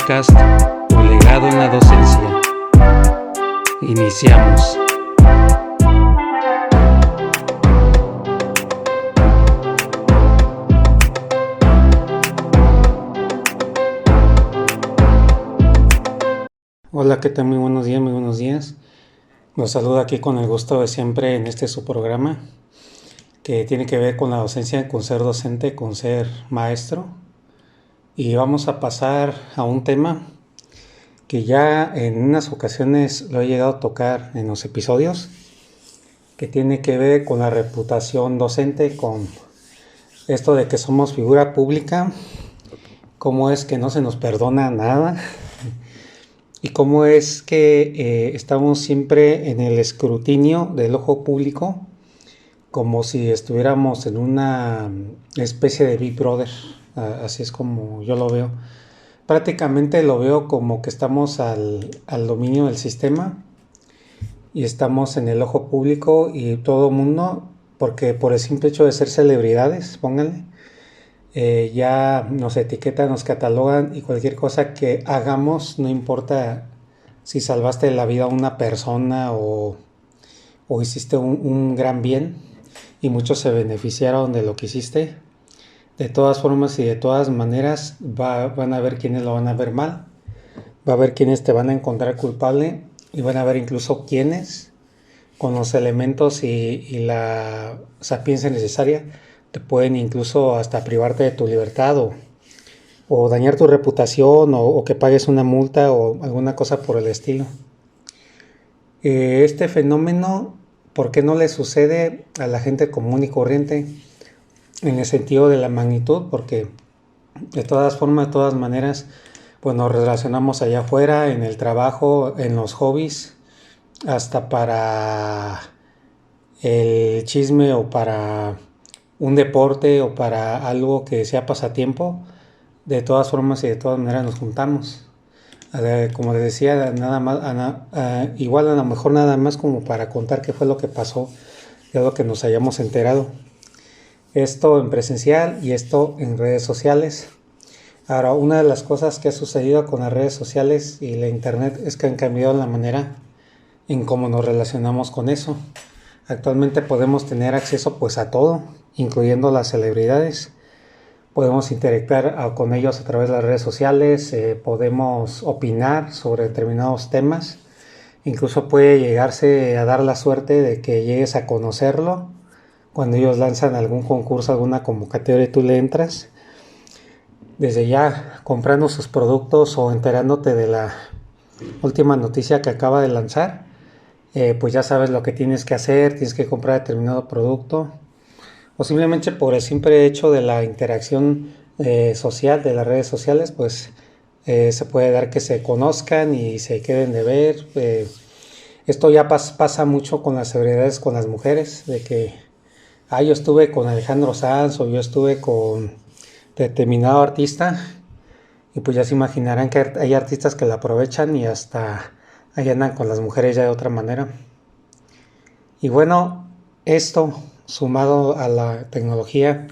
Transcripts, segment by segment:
podcast Tu legado en la docencia. Iniciamos. Hola, ¿qué tal? Muy buenos días, muy buenos días. Los saludo aquí con el gusto de siempre en su programa que tiene que ver con la docencia, con ser docente, con ser maestro. Y vamos a pasar a un tema que ya en unas ocasiones lo he llegado a tocar en los episodios, que tiene que ver con la reputación docente, con esto de que somos figura pública, cómo es que no se nos perdona nada y cómo es que estamos siempre en el escrutinio del ojo público, como si estuviéramos en una especie de Big Brother. Así es como yo lo veo. Prácticamente lo veo como que estamos al dominio del sistema y estamos en el ojo público y todo el mundo, porque por el simple hecho de ser celebridades, pónganle, ya nos etiquetan, nos catalogan y cualquier cosa que hagamos, no importa si salvaste la vida a una persona o hiciste un gran bien y muchos se beneficiaron de lo que hiciste. De todas formas y de todas maneras van a haber quienes lo van a ver mal, va a haber quienes te van a encontrar culpable y van a haber incluso quienes con los elementos y la sapiencia necesaria te pueden incluso hasta privarte de tu libertad o dañar tu reputación o que pagues una multa o alguna cosa por el estilo. Este fenómeno, ¿por qué no le sucede a la gente común y corriente? En el sentido de la magnitud, porque de todas formas, de todas maneras, pues nos relacionamos allá afuera, en el trabajo, en los hobbies, hasta para el chisme o para un deporte o para algo que sea pasatiempo. De todas formas y de todas maneras nos juntamos. Como les decía, nada más, igual a lo mejor nada más como para contar qué fue lo que pasó, de lo que nos hayamos enterado. Esto en presencial y esto en redes sociales. Ahora, una de las cosas que ha sucedido con las redes sociales y la internet es que han cambiado la manera en cómo nos relacionamos con eso. Actualmente podemos tener acceso pues a todo, incluyendo las celebridades. Podemos interactuar con ellos a través de las redes sociales, podemos opinar sobre determinados temas. Incluso puede llegarse a dar la suerte de que llegues a conocerlo cuando ellos lanzan algún concurso, alguna convocatoria y tú le entras, desde ya comprando sus productos o enterándote de la última noticia que acaba de lanzar, pues ya sabes lo que tienes que hacer, tienes que comprar determinado producto, o simplemente por el simple hecho de la interacción social de las redes sociales, pues se puede dar que se conozcan y se queden de ver. Esto ya pasa mucho con las celebridades, con las mujeres, de que yo estuve con Alejandro Sanz o yo estuve con determinado artista y pues ya se imaginarán que hay artistas que la aprovechan y hasta ahí andan con las mujeres ya de otra manera. Y bueno, esto sumado a la tecnología,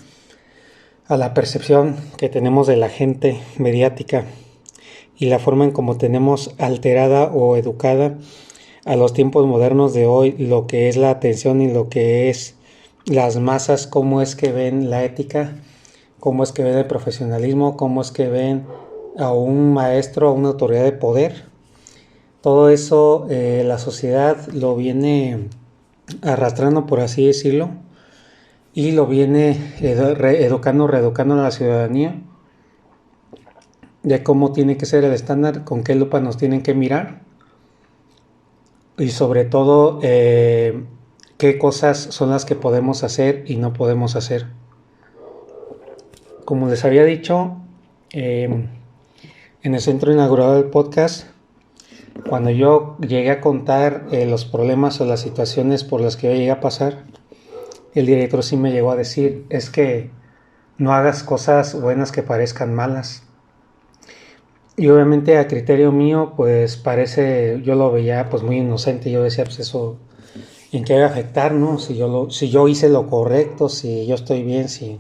a la percepción que tenemos de la gente mediática y la forma en cómo tenemos alterada o educada a los tiempos modernos de hoy lo que es la atención y lo que es las masas, cómo es que ven la ética, cómo es que ven el profesionalismo, cómo es que ven a un maestro, a una autoridad de poder. Todo eso la sociedad lo viene arrastrando, por así decirlo, y lo viene reeducando a la ciudadanía de cómo tiene que ser el estándar, con qué lupa nos tienen que mirar y sobre todo qué cosas son las que podemos hacer y no podemos hacer. Como les había dicho en el centro inaugural del podcast, cuando yo llegué a contar los problemas o las situaciones por las que yo llegué a pasar, el director sí me llegó a decir, es que no hagas cosas buenas que parezcan malas. Y obviamente a criterio mío, pues yo lo veía pues muy inocente. Yo decía, pues eso, ¿en qué va a afectar, no? Si yo hice lo correcto, si yo estoy bien, si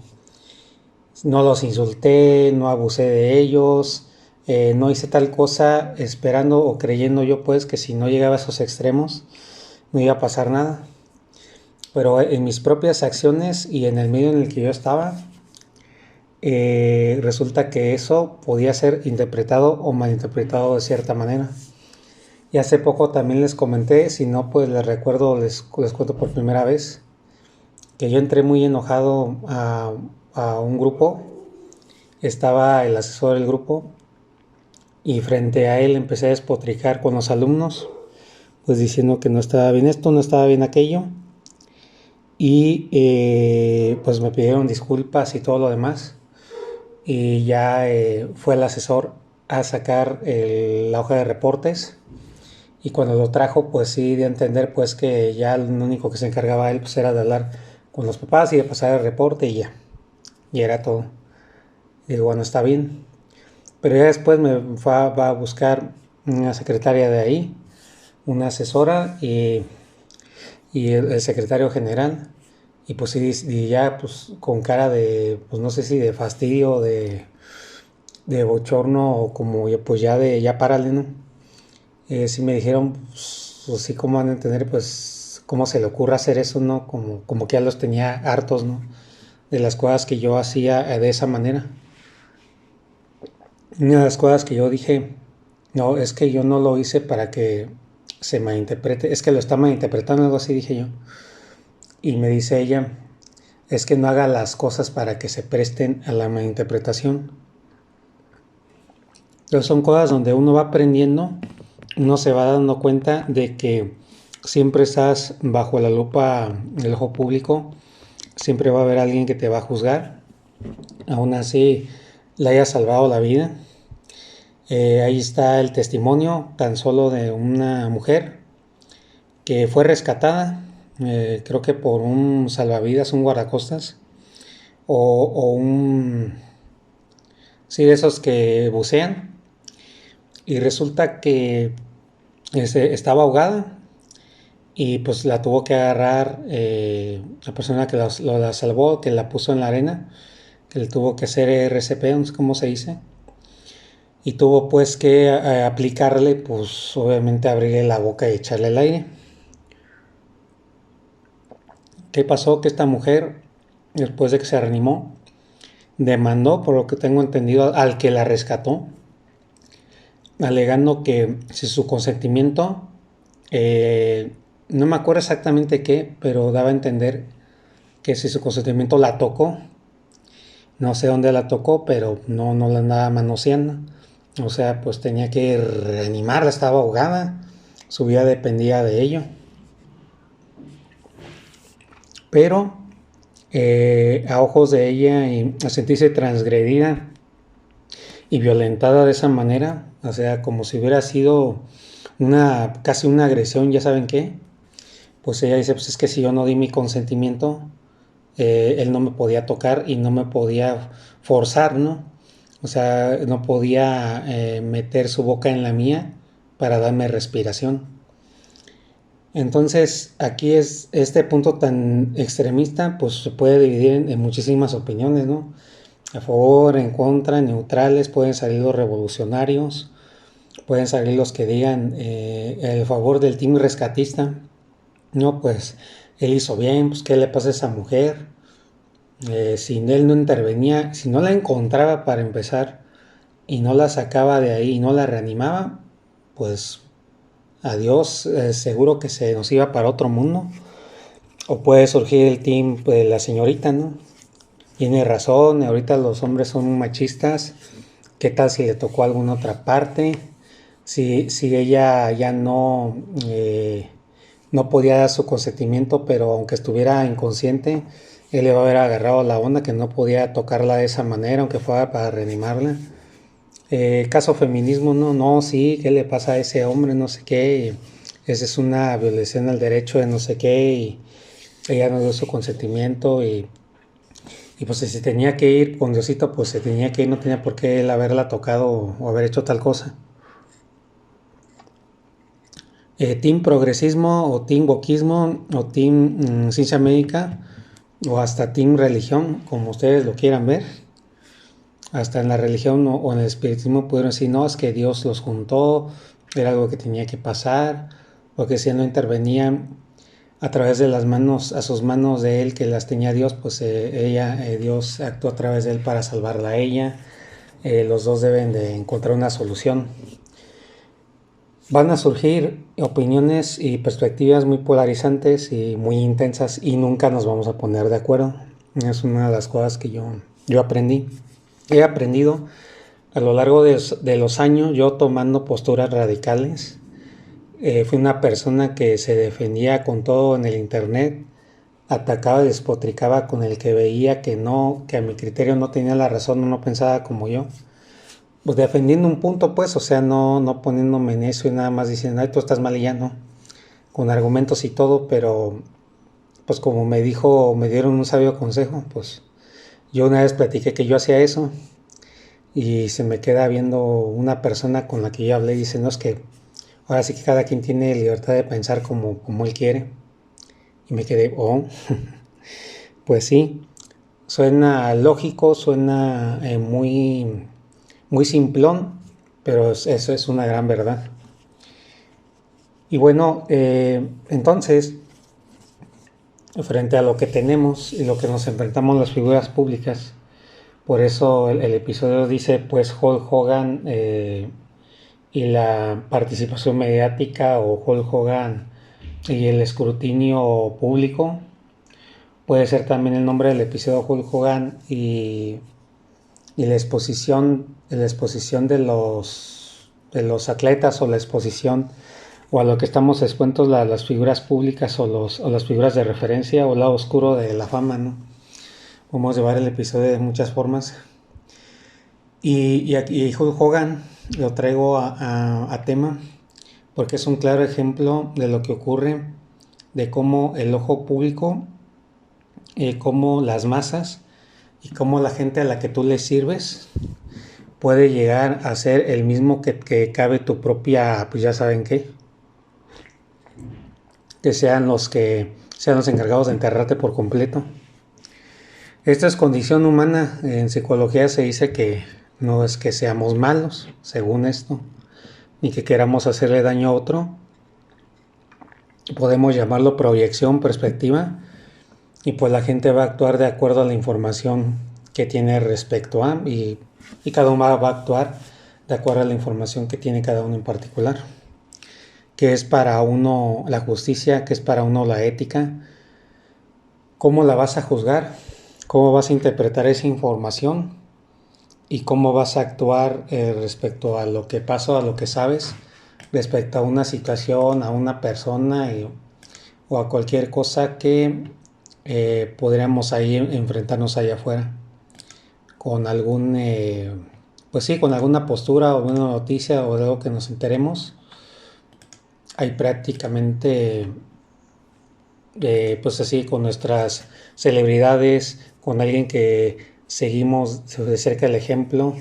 no los insulté, no abusé de ellos, no hice tal cosa esperando o creyendo yo pues que si no llegaba a esos extremos no iba a pasar nada. Pero en mis propias acciones y en el medio en el que yo estaba, resulta que eso podía ser interpretado o malinterpretado de cierta manera. Y hace poco también les comenté, si no pues les recuerdo, les cuento por primera vez, que yo entré muy enojado a un grupo. Estaba el asesor del grupo y frente a él empecé a despotricar con los alumnos, pues diciendo que no estaba bien esto, no estaba bien aquello. Y pues me pidieron disculpas y todo lo demás. Y ya fue el asesor a sacar la hoja de reportes. Y cuando lo trajo, pues sí, de entender pues que ya lo único que se encargaba él pues era de hablar con los papás y de pasar el reporte y ya. Y era todo. Y digo, bueno, está bien. Pero ya después va a buscar una secretaria de ahí, una asesora y el secretario general. Y pues sí, y ya pues con cara de, pues no sé si de fastidio, de bochorno o como ya, pues ya párale, ¿no? Sí me dijeron, pues sí, cómo van a entender, pues cómo se le ocurre hacer eso, ¿no? Como que ya los tenía hartos, ¿no? De las cosas que yo hacía de esa manera. Una de las cosas que yo dije, no, es que yo no lo hice para que se malinterprete, es que lo está malinterpretando, algo así dije yo. Y me dice ella, es que no haga las cosas para que se presten a la malinterpretación. Entonces son cosas donde uno va aprendiendo, uno se va dando cuenta de que siempre estás bajo la lupa del ojo público, siempre va a haber alguien que te va a juzgar, aún así le haya salvado la vida. Ahí está el testimonio tan solo de una mujer que fue rescatada, creo que por un salvavidas, un guardacostas, o un, sí, de esos que bucean, y resulta que estaba ahogada y pues la tuvo que agarrar la persona que la salvó, que la puso en la arena, que le tuvo que hacer RCP, no sé cómo se dice, y tuvo pues que aplicarle, pues obviamente abrirle la boca y echarle el aire. ¿Qué pasó? Que esta mujer, después de que se reanimó, demandó, por lo que tengo entendido, al que la rescató, alegando que si su consentimiento, no me acuerdo exactamente qué, pero daba a entender que si su consentimiento la tocó, no sé dónde la tocó, pero no la andaba manoseando. O sea, pues tenía que reanimarla, estaba ahogada, su vida dependía de ello. Pero a ojos de ella y a sentirse transgredida y violentada de esa manera, o sea, como si hubiera sido casi una agresión, ya saben qué, pues ella dice, pues es que si yo no di mi consentimiento, él no me podía tocar y no me podía forzar, ¿no? O sea, no podía meter su boca en la mía para darme respiración. Entonces, aquí es este punto tan extremista, pues se puede dividir en muchísimas opiniones, ¿no? A favor, en contra, neutrales, pueden salir los revolucionarios, pueden salir los que digan a favor del team rescatista, no, pues él hizo bien, pues qué le pasa a esa mujer, si él no intervenía, si no la encontraba para empezar y no la sacaba de ahí y no la reanimaba, pues adiós, seguro que se nos iba para otro mundo. O puede surgir el team de la señorita, ¿no? Tiene razón, ahorita los hombres son machistas. ¿Qué tal si le tocó a alguna otra parte? Si ella ya no podía dar su consentimiento, pero aunque estuviera inconsciente, él le va a haber agarrado la onda que no podía tocarla de esa manera, aunque fuera para reanimarla. Caso feminismo, no, sí, ¿qué le pasa a ese hombre? No sé qué. Esa es una violación al derecho de no sé qué y ella no dio su consentimiento y pues si se tenía que ir con Diosito, pues se tenía que ir, no tenía por qué él haberla tocado o haber hecho tal cosa. Team progresismo o team wokismo o team ciencia médica o hasta team religión, como ustedes lo quieran ver. hasta en la religión o en el espiritismo pudieron decir, no, es que Dios los juntó, era algo que tenía que pasar, porque si él no intervenía a través de las manos, a sus manos de él que las tenía Dios, pues Dios actuó a través de él para salvarla a ella. Los dos deben de encontrar una solución. Van a surgir opiniones y perspectivas muy polarizantes y muy intensas y nunca nos vamos a poner de acuerdo. Es una de las cosas que yo aprendí. He aprendido a lo largo de los años, yo tomando posturas radicales. Fui una persona que se defendía con todo en el internet, atacaba y despotricaba con el que veía que a mi criterio no tenía la razón o no pensaba como yo. Pues defendiendo un punto, pues, o sea, no poniéndome en eso y nada más diciendo, ay, tú estás mal y ya no, con argumentos y todo, pero pues como me dieron un sabio consejo, pues yo una vez platiqué que yo hacía eso y se me queda viendo una persona con la que yo hablé y dice, no, es que ahora sí que cada quien tiene libertad de pensar como él quiere. Y me quedé, oh, pues sí, suena lógico, suena muy simplón, pero eso es una gran verdad. Y bueno, entonces, frente a lo que tenemos y lo que nos enfrentamos las figuras públicas, por eso el episodio dice, pues Hulk Hogan y la participación mediática o Hulk Hogan y el escrutinio público. Puede ser también el nombre del episodio Hulk Hogan y la exposición de los atletas o la exposición o a lo que estamos expuestos las figuras públicas o las figuras de referencia o el lado oscuro de la fama, ¿no? Podemos llevar el episodio de muchas formas. Y Hulk Hogan lo traigo a tema porque es un claro ejemplo de lo que ocurre, de cómo el ojo público, cómo las masas y cómo la gente a la que tú le sirves puede llegar a ser el mismo que cabe tu propia, pues ya saben qué, que sean los encargados de enterrarte por completo. Esta es condición humana. En psicología se dice que no es que seamos malos, según esto, ni que queramos hacerle daño a otro. Podemos llamarlo proyección, perspectiva, y pues la gente va a actuar de acuerdo a la información que tiene respecto a, y cada uno va a actuar de acuerdo a la información que tiene cada uno en particular. ¿Qué es para uno la justicia? ¿Qué es para uno la ética? ¿Cómo la vas a juzgar? ¿Cómo vas a interpretar esa información? ¿Y cómo vas a actuar respecto a lo que pasó, a lo que sabes, respecto a una situación, a una persona o a cualquier cosa que podríamos ahí enfrentarnos allá afuera? Con con alguna postura o alguna noticia o de algo que nos enteremos. Hay prácticamente, pues así, con nuestras celebridades, con alguien que seguimos de cerca el ejemplo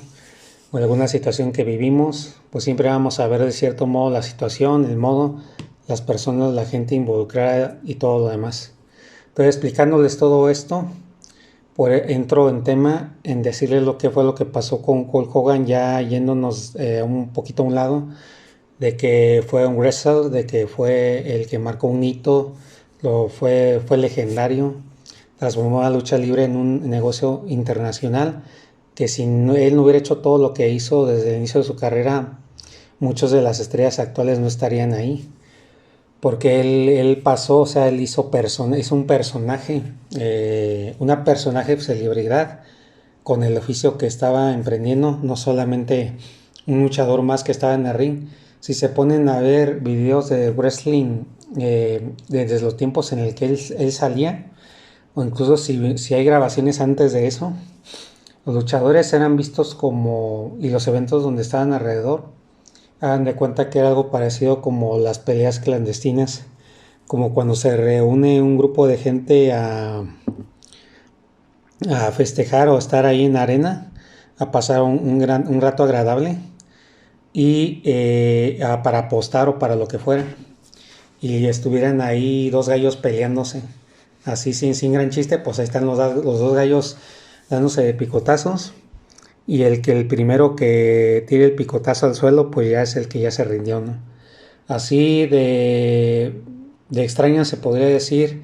o alguna situación que vivimos, pues siempre vamos a ver de cierto modo la situación, el modo, las personas, la gente involucrada y todo lo demás. Entonces, explicándoles todo esto, entro en tema en decirles lo que fue lo que pasó con Hulk Hogan, ya yéndonos un poquito a un lado, de que fue un wrestler, de que fue el que marcó un hito, fue legendario, transformó la lucha libre en un negocio internacional, que si él no hubiera hecho todo lo que hizo desde el inicio de su carrera, muchas de las estrellas actuales no estarían ahí, porque él pasó, o sea, él hizo un personaje, una personaje de celebridad con el oficio que estaba emprendiendo, no solamente un luchador más que estaba en el ring. Si se ponen a ver videos de wrestling desde los tiempos en el que él salía, o incluso si hay grabaciones antes de eso, los luchadores eran vistos y los eventos donde estaban alrededor, hagan de cuenta que era algo parecido como las peleas clandestinas, como cuando se reúne un grupo de gente a festejar o estar ahí en la arena, a pasar un rato agradable y para apostar o para lo que fuera, y estuvieran ahí dos gallos peleándose así sin gran chiste, pues ahí están los dos gallos dándose de picotazos, y el primero que tire el picotazo al suelo, pues ya es el que ya se rindió, ¿no? Así de extrañas se podría decir,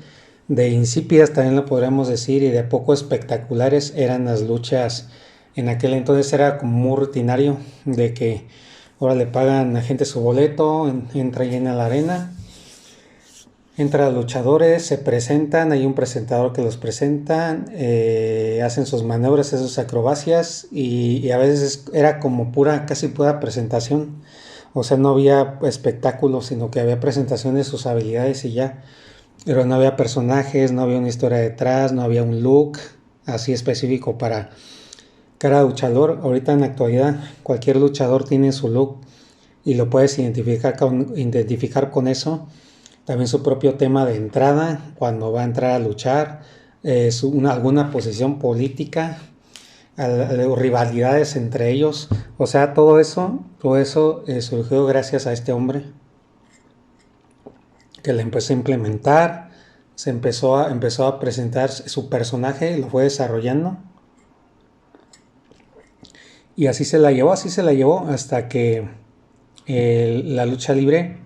de insípidas también lo podríamos decir, y de poco espectaculares eran las luchas. En aquel entonces era como muy rutinario de que ahora le pagan a gente su boleto, entra llena la arena, entran luchadores, se presentan, hay un presentador que los presenta, hacen sus maniobras, sus acrobacias, y a veces era como casi pura presentación. O sea, no había espectáculo, sino que había presentación de sus habilidades y ya. Pero no había personajes, no había una historia detrás, no había un look así específico para cada luchador. Ahorita en la actualidad cualquier luchador tiene su look y lo puedes identificar con eso. También su propio tema de entrada, cuando va a entrar a luchar, alguna posición política, rivalidades entre ellos. O sea, todo eso surgió gracias a este hombre que le empezó a implementar, empezó a presentar su personaje, lo fue desarrollando y así se la llevó hasta que la lucha libre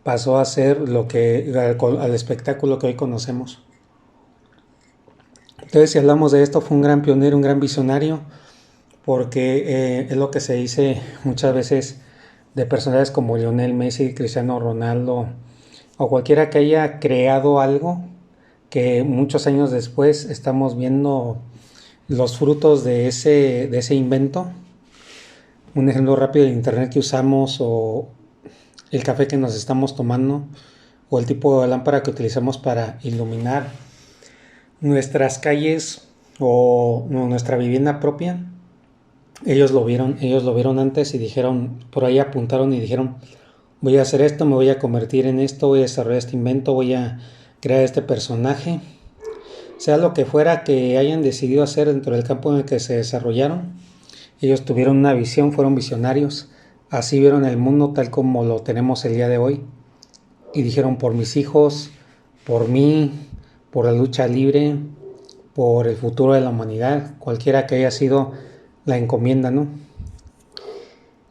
pasó a ser al espectáculo que hoy conocemos. Entonces, si hablamos de esto, fue un gran pionero, un gran visionario, porque es lo que se dice muchas veces de personajes como Lionel Messi, Cristiano Ronaldo o cualquiera que haya creado algo que muchos años después estamos viendo los frutos de ese invento. Un ejemplo rápido de internet que usamos, o el café que nos estamos tomando, o el tipo de lámpara que utilizamos para iluminar nuestras calles o nuestra vivienda propia. Ellos lo vieron antes y dijeron, por ahí apuntaron y dijeron, voy a hacer esto, me voy a convertir en esto, voy a desarrollar este invento, voy a crear este personaje. Sea lo que fuera que hayan decidido hacer dentro del campo en el que se desarrollaron, ellos tuvieron una visión, fueron visionarios, así vieron el mundo tal como lo tenemos el día de hoy. Y dijeron, por mis hijos, por mí, por la lucha libre, por el futuro de la humanidad, cualquiera que haya sido la encomienda, ¿no?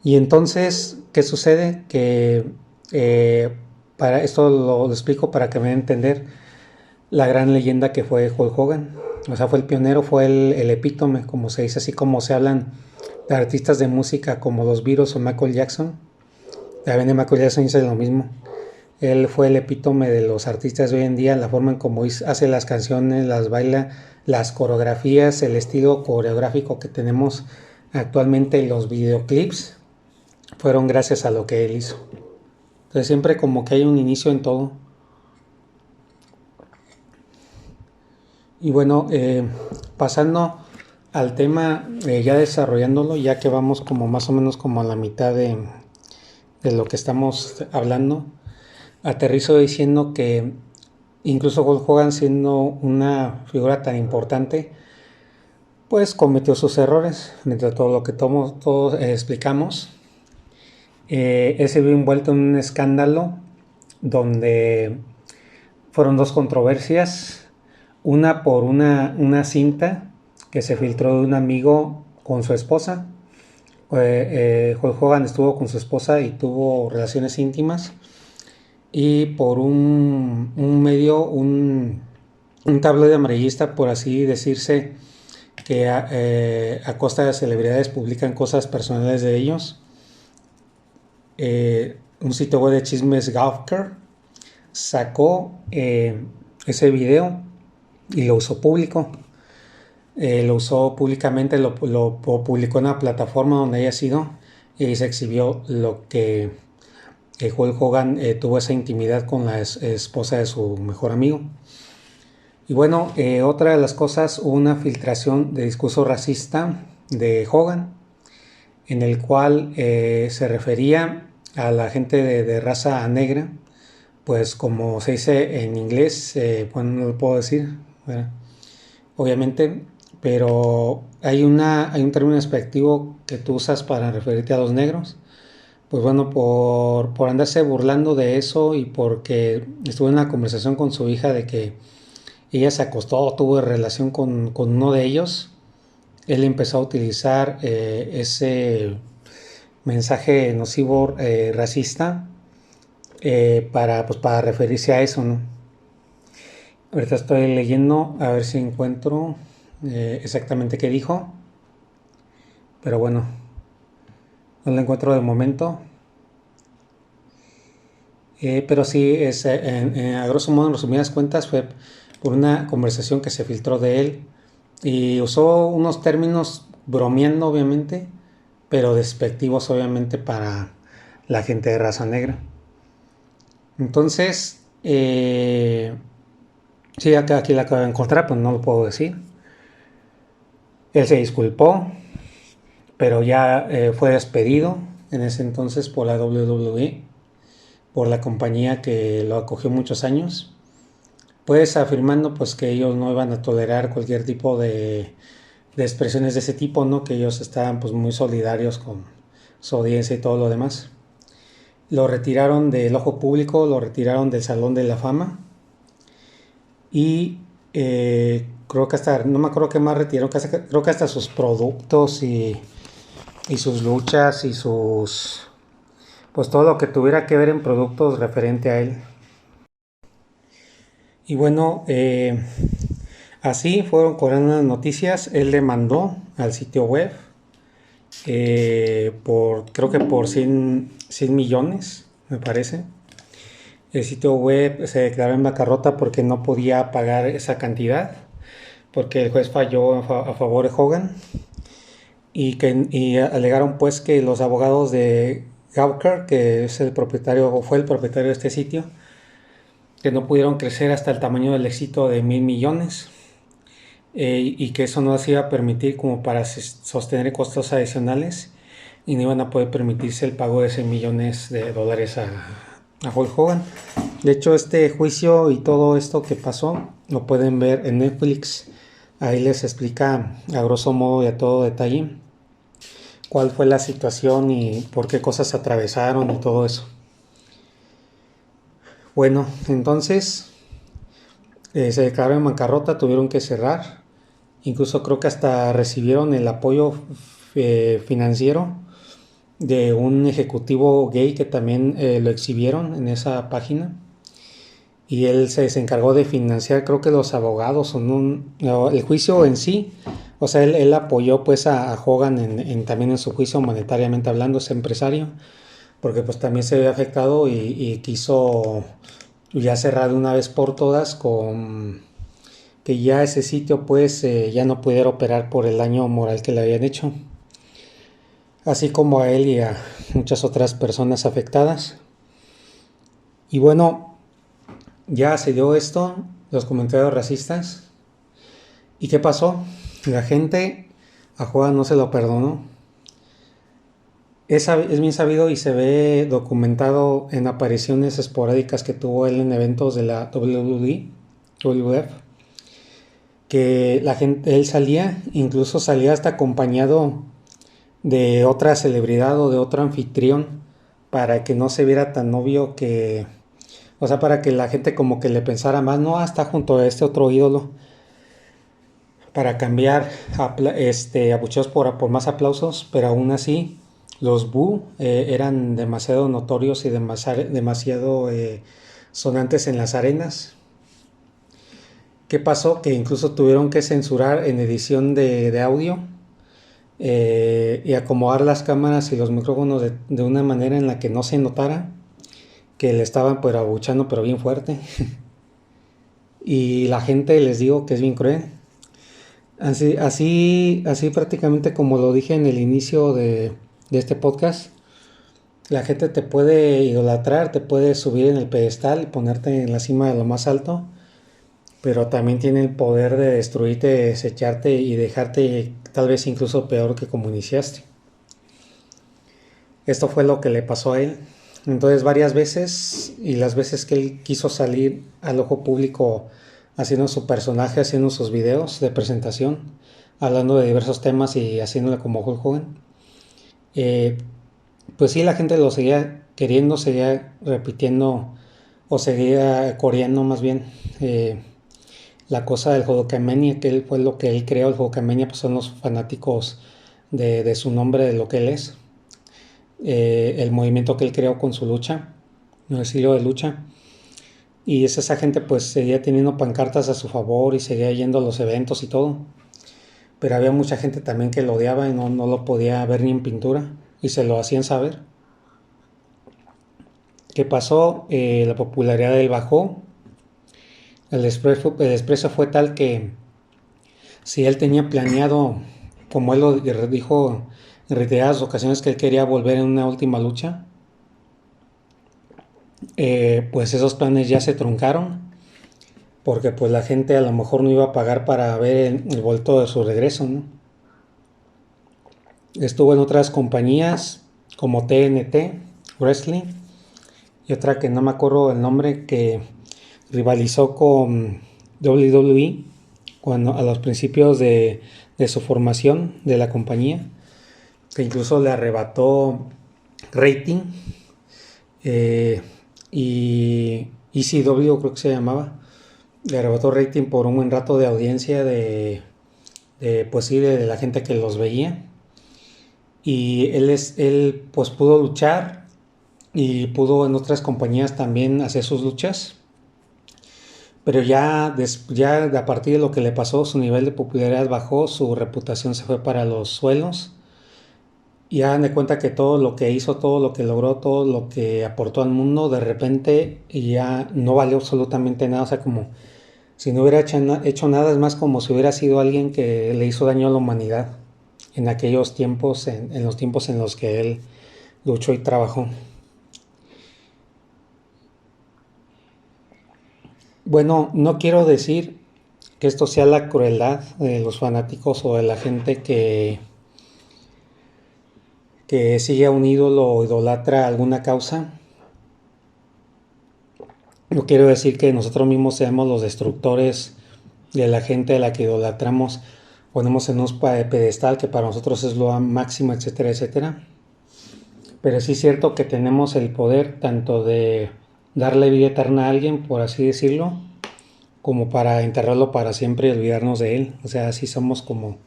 Y entonces, ¿qué sucede? Que para esto lo explico para que me den a entender la gran leyenda que fue Hulk Hogan. O sea, fue el pionero, fue el epítome, como se dice, así como se hablan de artistas de música como los Beatles o Michael Jackson. También de Michael Jackson dice lo mismo. Él fue el epítome de los artistas de hoy en día, la forma en cómo hace las canciones, las baila, las coreografías, el estilo coreográfico que tenemos actualmente en los videoclips, fueron gracias a lo que él hizo. Entonces siempre como que hay un inicio en todo. Y bueno, pasando al tema, ya desarrollándolo, ya que vamos como más o menos como a la mitad de lo que estamos hablando, aterrizo diciendo que incluso Hulk Hogan, siendo una figura tan importante, pues cometió sus errores, entre todo lo que todos explicamos. Él se vio envuelto en un escándalo donde fueron dos controversias, una por una cinta que se filtró de un amigo con su esposa. Hulk Hogan estuvo con su esposa y tuvo relaciones íntimas, y por un medio, un tabloide amarillista, por así decirse, que a costa de celebridades publican cosas personales de ellos. Un sitio web de chismes, Gawker, sacó ese video y lo usó público. Lo usó públicamente, lo publicó en una plataforma donde haya sido, y se exhibió lo que Hulk Hogan tuvo esa intimidad con la esposa de su mejor amigo. Y bueno, otra de las cosas, hubo una filtración de discurso racista de Hogan, en el cual se refería a la gente de raza negra, pues como se dice en inglés, bueno, no lo puedo decir, ¿verdad? Obviamente, pero hay un término despectivo que tú usas para referirte a los negros. Pues bueno, por andarse burlando de eso, y porque estuve en una conversación con su hija de que ella se acostó o tuvo relación con uno de ellos, él empezó a utilizar ese mensaje nocivo racista para referirse a eso, ¿no? Ahorita estoy leyendo a ver si encuentro exactamente qué dijo, pero bueno, no lo encuentro de momento. Pero sí, a grosso modo, en resumidas cuentas, fue por una conversación que se filtró de él y usó unos términos bromeando, obviamente, pero despectivos, obviamente, para la gente de raza negra. Entonces, sí, aquí la acabo de encontrar, pero no lo puedo decir. Él se disculpó, pero ya fue despedido en ese entonces por la WWE, por la compañía que lo acogió muchos años, pues afirmando pues que ellos no iban a tolerar cualquier tipo de expresiones de ese tipo, ¿no? Que ellos estaban pues muy solidarios con su audiencia y todo lo demás. Lo retiraron del ojo público, lo retiraron del Salón de la Fama y creo que hasta, no me acuerdo qué más retiraron, creo que hasta sus productos y sus luchas y sus, pues todo lo que tuviera que ver en productos referente a él. Y bueno, así fueron corriendo las noticias. Él demandó al sitio web creo que por 100 millones, me parece. El sitio web se declaró en bancarrota porque no podía pagar esa cantidad, porque el juez falló a favor de Hogan y alegaron pues que los abogados de Gawker, que es el propietario o fue el propietario de este sitio, que no pudieron crecer hasta el tamaño del éxito de 1.000 millones y que eso no les iba a permitir como para sostener costos adicionales y no iban a poder permitirse el pago de 100 millones de dólares a Hulk Hogan. De hecho, este juicio y todo esto que pasó lo pueden ver en Netflix. Ahí les explica a grosso modo y a todo detalle cuál fue la situación y por qué cosas atravesaron y todo eso. Bueno, entonces se declaró en bancarrota, tuvieron que cerrar. Incluso creo que hasta recibieron el apoyo financiero de un ejecutivo gay que también lo exhibieron en esa página. Y él se encargó de financiar, creo que los abogados, el juicio en sí. O sea, él apoyó pues a Hogan también en su juicio monetariamente hablando, ese empresario, porque pues también se había afectado y quiso ya cerrar de una vez por todas con que ya ese sitio pues ya no pudiera operar por el daño moral que le habían hecho, así como a él y a muchas otras personas afectadas. Y bueno, ya se dio esto, los comentarios racistas. ¿Y qué pasó? La gente a Juan no se lo perdonó. Es bien sabido y se ve documentado en apariciones esporádicas que tuvo él en eventos de la WWF, que la gente, él salía, incluso salía hasta acompañado de otra celebridad o de otro anfitrión para que no se viera tan obvio que, o sea, para que la gente como que le pensara más, no, está junto a este otro ídolo, para cambiar abucheos por más aplausos, pero aún así los boo eran demasiado notorios y demasiado sonantes en las arenas. ¿Qué pasó? Que incluso tuvieron que censurar en edición de audio y acomodar las cámaras y los micrófonos de una manera en la que no se notara que le estaban pues abuchando pero bien fuerte. Y la gente, les digo que es bien cruel. Así prácticamente como lo dije en el inicio de este podcast, la gente te puede idolatrar, te puede subir en el pedestal, ponerte en la cima de lo más alto, pero también tiene el poder de destruirte, desecharte y dejarte tal vez incluso peor que como iniciaste. Esto fue lo que le pasó a él. Entonces varias veces, y las veces que él quiso salir al ojo público haciendo su personaje, haciendo sus videos de presentación, hablando de diversos temas y haciéndole como Hulk Hogan, pues sí, la gente lo seguía queriendo, seguía repitiendo o seguía coreando más bien la cosa del Hulkamania, que él fue lo que él creó. El Hulkamania pues son los fanáticos de su nombre, de lo que él es. El movimiento que él creó con su lucha, el estilo de lucha. Y esa gente pues seguía teniendo pancartas a su favor y seguía yendo a los eventos y todo. Pero había mucha gente también que lo odiaba y no lo podía ver ni en pintura. Y se lo hacían saber. ¿Qué pasó? La popularidad de él bajó. El desprecio fue tal que si él tenía planeado, como él lo dijo en reiteradas ocasiones, que él quería volver en una última lucha, pues esos planes ya se truncaron, porque pues la gente a lo mejor no iba a pagar para ver el vuelto de su regreso, ¿no? Estuvo en otras compañías como TNT Wrestling y otra que no me acuerdo el nombre, que rivalizó con WWE cuando a los principios de su formación de la compañía, que incluso le arrebató rating, y ECW creo que se llamaba, le arrebató rating por un buen rato de audiencia pues sí, de la gente que los veía. Y él pues pudo luchar y pudo en otras compañías también hacer sus luchas. Pero ya a partir de lo que le pasó, su nivel de popularidad bajó, su reputación se fue para los suelos. Y hagan de cuenta que todo lo que hizo, todo lo que logró, todo lo que aportó al mundo, de repente ya no valió absolutamente nada. O sea, como si no hubiera hecho nada, es más como si hubiera sido alguien que le hizo daño a la humanidad en aquellos tiempos, en los tiempos en los que él luchó y trabajó. Bueno, no quiero decir que esto sea la crueldad de los fanáticos o de la gente que sigue a un ídolo o idolatra alguna causa. No quiero decir que nosotros mismos seamos los destructores de la gente a la que idolatramos, ponemos en un pedestal que para nosotros es lo máximo, etcétera, etcétera. Pero sí es cierto que tenemos el poder tanto de darle vida eterna a alguien, por así decirlo, como para enterrarlo para siempre y olvidarnos de él. O sea, así somos como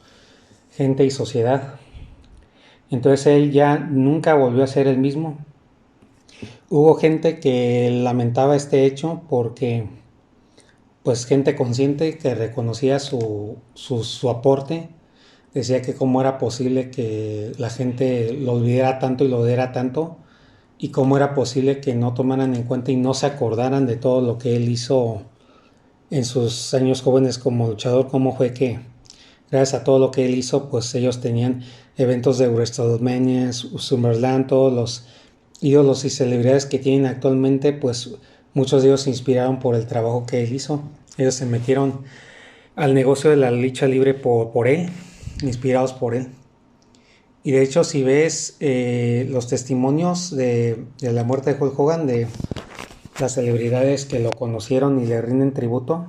gente y sociedad. Entonces él ya nunca volvió a ser el mismo. Hubo gente que lamentaba este hecho porque, pues, gente consciente que reconocía su aporte, decía que cómo era posible que la gente lo olvidara tanto y lo odiara tanto, y cómo era posible que no tomaran en cuenta y no se acordaran de todo lo que él hizo en sus años jóvenes como luchador, cómo fue que gracias a todo lo que él hizo, pues ellos tenían eventos de WrestleMania, SummerSlam, todos los ídolos y celebridades que tienen actualmente, pues muchos de ellos se inspiraron por el trabajo que él hizo. Ellos se metieron al negocio de la lucha libre por él, inspirados por él. Y de hecho, si ves los testimonios de la muerte de Hulk Hogan, de las celebridades que lo conocieron y le rinden tributo,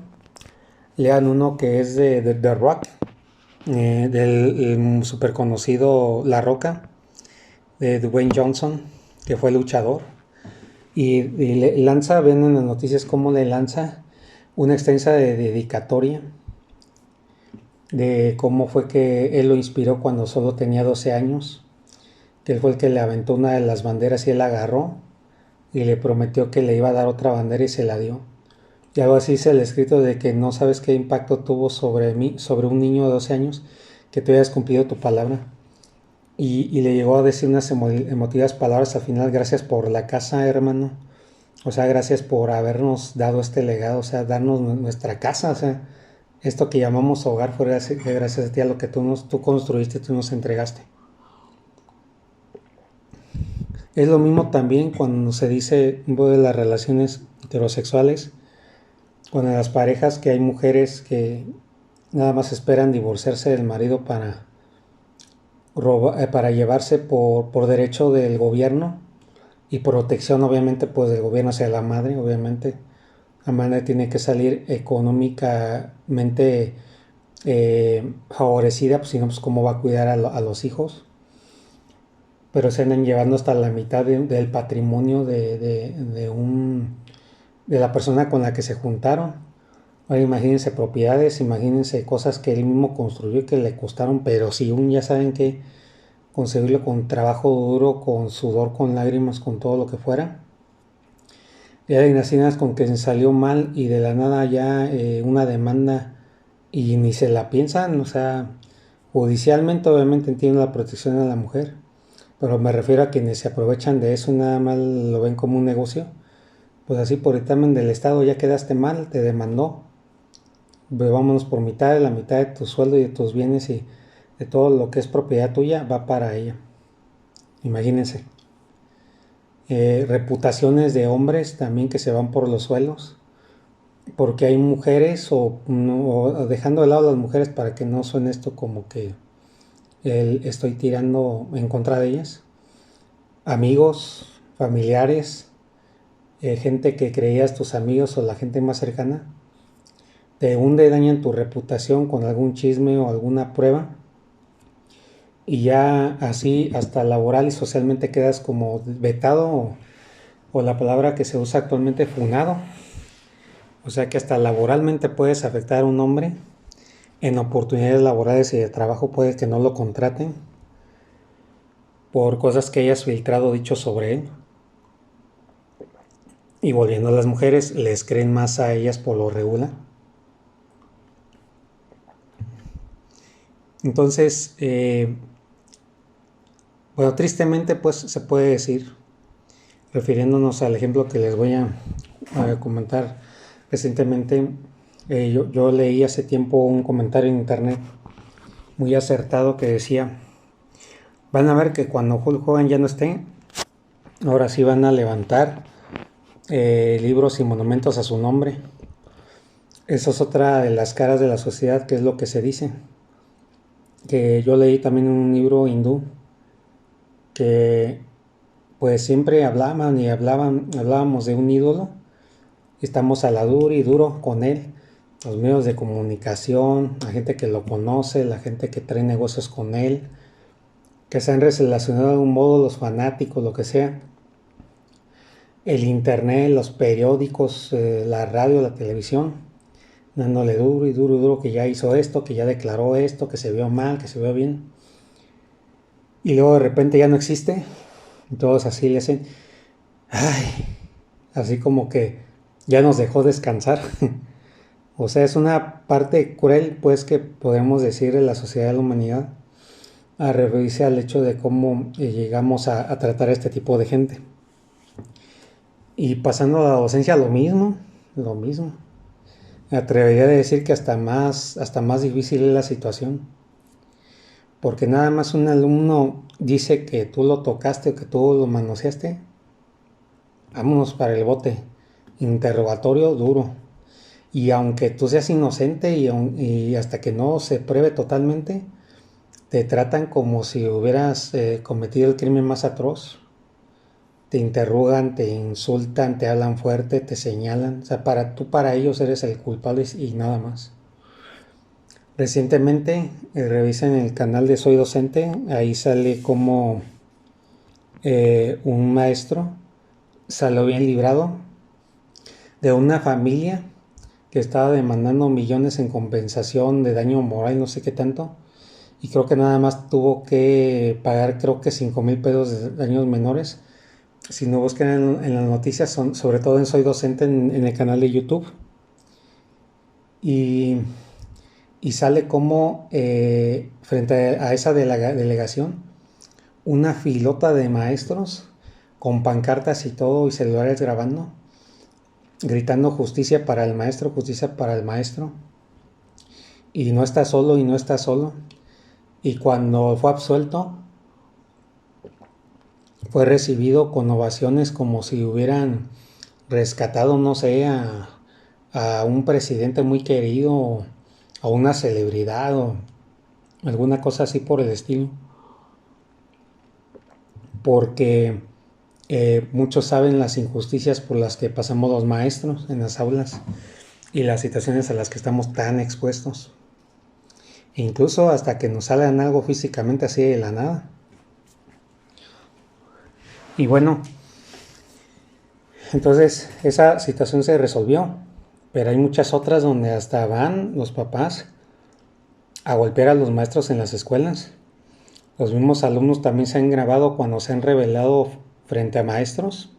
lean uno que es de The Rock, del super conocido La Roca, de Dwayne Johnson, que fue luchador. Y le lanza, ven en las noticias cómo le lanza una extensa dedicatoria de cómo fue que él lo inspiró cuando solo tenía 12 años, que él fue el que le aventó una de las banderas y él la agarró y le prometió que le iba a dar otra bandera y se la dio. Y algo así es el escrito de que no sabes qué impacto tuvo sobre mí, sobre un niño de 12 años, que tú hayas cumplido tu palabra. Y le llegó a decir unas emotivas palabras al final: gracias por la casa, hermano. O sea, gracias por habernos dado este legado, o sea, darnos nuestra casa, o sea, esto que llamamos hogar fue gracias a ti, a lo que tú construiste, tú nos entregaste. Es lo mismo también cuando se dice de las relaciones heterosexuales, cuando en las parejas, que hay mujeres que nada más esperan divorciarse del marido para llevarse por derecho del gobierno y protección, obviamente, pues del gobierno hacia la madre. Obviamente la madre tiene que salir económicamente favorecida, pues si no, pues cómo va a cuidar a los hijos. Pero se andan llevando hasta la mitad del patrimonio de la persona con la que se juntaron. Ahora imagínense propiedades, imagínense cosas que él mismo construyó y que le costaron, pero si un ya saben que conseguirlo con trabajo duro, con sudor, con lágrimas, con todo lo que fuera. Y hay nacidas con que se salió mal y de la nada ya una demanda y ni se la piensan, o sea, judicialmente obviamente entiendo la protección a la mujer, pero me refiero a quienes se aprovechan de eso y nada más lo ven como un negocio. Pues así por dictamen del Estado ya quedaste mal, te demandó, pues vámonos por mitad, la mitad de tu sueldo y de tus bienes y de todo lo que es propiedad tuya va para ella. Imagínense. Reputaciones de hombres también que se van por los suelos, porque hay mujeres o dejando de lado las mujeres para que no suene esto como que estoy tirando en contra de ellas, amigos, familiares, gente que creías tus amigos o la gente más cercana, te hunde, dañan tu reputación con algún chisme o alguna prueba y ya así hasta laboral y socialmente quedas como vetado o la palabra que se usa actualmente funado. O sea que hasta laboralmente puedes afectar a un hombre. En oportunidades laborales y de trabajo puede que no lo contraten por cosas que hayas filtrado dicho sobre él. Y volviendo a las mujeres, les creen más a ellas por lo regular. Entonces, bueno, tristemente pues se puede decir, refiriéndonos al ejemplo que les voy a comentar recientemente, yo leí hace tiempo un comentario en internet muy acertado que decía, van a ver que cuando Hulk Hogan ya no esté, ahora sí van a levantar libros y monumentos a su nombre. Eso es otra de las caras de la sociedad, que es lo que se dice. Que yo leí también un libro hindú que pues siempre hablábamos de un ídolo y estamos a la dura y duro con él. Los medios de comunicación, la gente que lo conoce, la gente que trae negocios con él, que se han relacionado de algún modo, los fanáticos, lo que sea. El internet, los periódicos, la radio, la televisión, dándole duro y duro y duro que ya hizo esto, que ya declaró esto, que se vio mal, que se vio bien. Y luego de repente ya no existe. Y todos así le hacen, ay, así como que ya nos dejó descansar. O sea, es una parte cruel, pues, que podemos decir de la sociedad de la humanidad, a referirse al hecho de cómo llegamos a tratar a este tipo de gente. Y pasando a la docencia, lo mismo. Me atrevería a decir que hasta más difícil es la situación. Porque nada más un alumno dice que tú lo tocaste o que tú lo manoseaste, vámonos para el bote. Interrogatorio duro. Y aunque tú seas inocente y hasta que no se pruebe totalmente, te tratan como si hubieras cometido el crimen más atroz. Te interrogan, te insultan, te hablan fuerte, te señalan. O sea, para ellos eres el culpable y nada más. Recientemente revisen el canal de Soy Docente, ahí sale como un maestro salió bien librado de una familia que estaba demandando millones en compensación de daño moral, no sé qué tanto, y creo que nada más tuvo que pagar creo que 5,000 pesos de daños menores. Si no buscan en las noticias, sobre todo en Soy Docente en el canal de YouTube. Y sale como frente a esa delegación una filota de maestros con pancartas y todo y celulares grabando, gritando justicia para el maestro, justicia para el maestro. Y no está solo y no está solo. Y cuando fue absuelto, fue recibido con ovaciones como si hubieran rescatado, no sé, a un presidente muy querido, a una celebridad o alguna cosa así por el estilo. Porque muchos saben las injusticias por las que pasamos los maestros en las aulas y las situaciones a las que estamos tan expuestos. E incluso hasta que nos salgan algo físicamente así de la nada. Y bueno, entonces esa situación se resolvió, pero hay muchas otras donde hasta van los papás a golpear a los maestros en las escuelas. Los mismos alumnos también se han grabado cuando se han rebelado frente a maestros.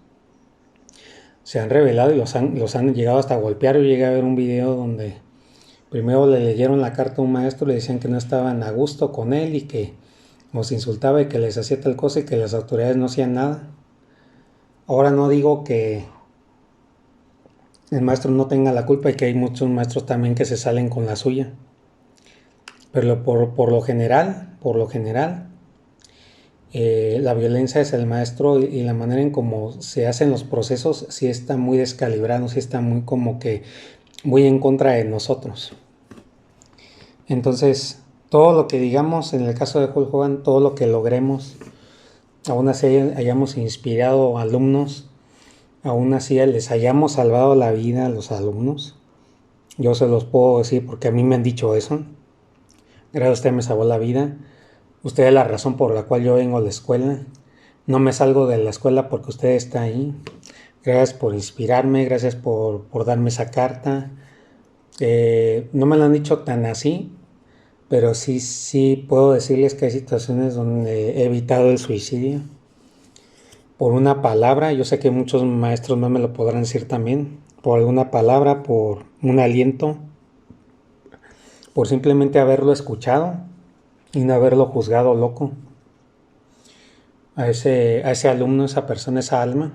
Se han rebelado y los han llegado hasta a golpear. Yo llegué a ver un video donde primero le leyeron la carta a un maestro, le decían que no estaban a gusto con él y que los insultaba y que les hacía tal cosa y que las autoridades no hacían nada. Ahora no digo que el maestro no tenga la culpa y que hay muchos maestros también que se salen con la suya. Pero por lo general, la violencia es el maestro y la manera en cómo se hacen los procesos sí está muy descalibrado, sí está muy como que muy en contra de nosotros. Entonces, todo lo que digamos, en el caso de Hulk Hogan, todo lo que logremos, aún así hayamos inspirado alumnos, aún así les hayamos salvado la vida a los alumnos, yo se los puedo decir porque a mí me han dicho eso. Gracias a usted me salvó la vida. Usted es la razón por la cual yo vengo a la escuela. No me salgo de la escuela porque usted está ahí. Gracias por inspirarme, gracias por darme esa carta. No me lo han dicho tan así, pero sí puedo decirles que hay situaciones donde he evitado el suicidio. Por una palabra, yo sé que muchos maestros no me lo podrán decir también. Por alguna palabra, por un aliento, por simplemente haberlo escuchado y no haberlo juzgado loco. A ese alumno, esa persona, esa alma.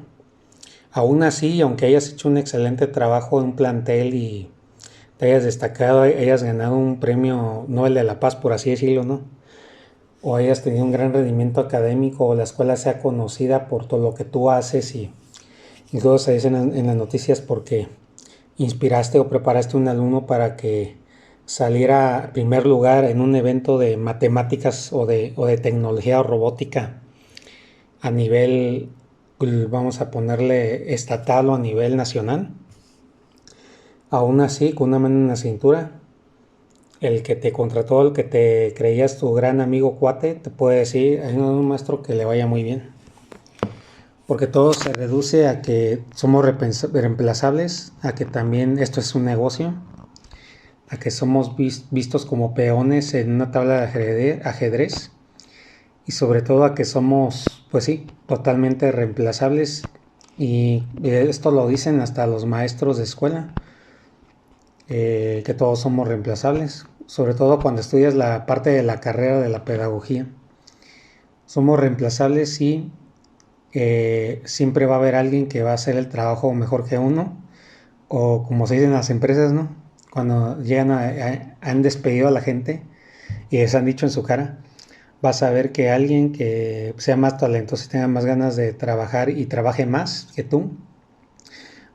Aún así, aunque hayas hecho un excelente trabajo en un plantel y te hayas destacado, hayas ganado un premio Nobel de la Paz, por así decirlo, ¿no? O hayas tenido un gran rendimiento académico o la escuela sea conocida por todo lo que tú haces y luego se dicen en las noticias porque inspiraste o preparaste a un alumno para que saliera a primer lugar en un evento de matemáticas o de tecnología o robótica a nivel, vamos a ponerle estatal o a nivel nacional. Aún así, con una mano en la cintura, el que te contrató, el que te creías tu gran amigo cuate, te puede decir, hay un maestro que le vaya muy bien. Porque todo se reduce a que somos reemplazables, a que también esto es un negocio, a que somos vistos como peones en una tabla de ajedrez y sobre todo a que somos, pues sí, totalmente reemplazables. Y esto lo dicen hasta los maestros de escuela, que todos somos reemplazables, sobre todo cuando estudias la parte de la carrera de la pedagogía. Somos reemplazables y siempre va a haber alguien que va a hacer el trabajo mejor que uno, o como se dice en las empresas, ¿no? Cuando llegan han despedido a la gente y les han dicho en su cara, vas a ver que alguien que sea más talentoso y tenga más ganas de trabajar y trabaje más que tú,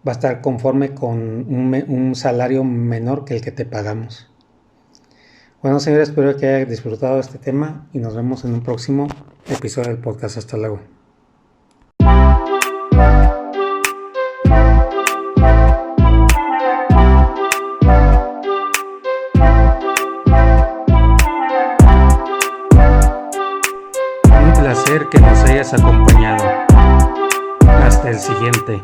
va a estar conforme con un salario menor que el que te pagamos. Bueno, señores, espero que hayan disfrutado de este tema y nos vemos en un próximo episodio del podcast. Hasta luego. Un placer que nos hayas acompañado. Hasta el siguiente.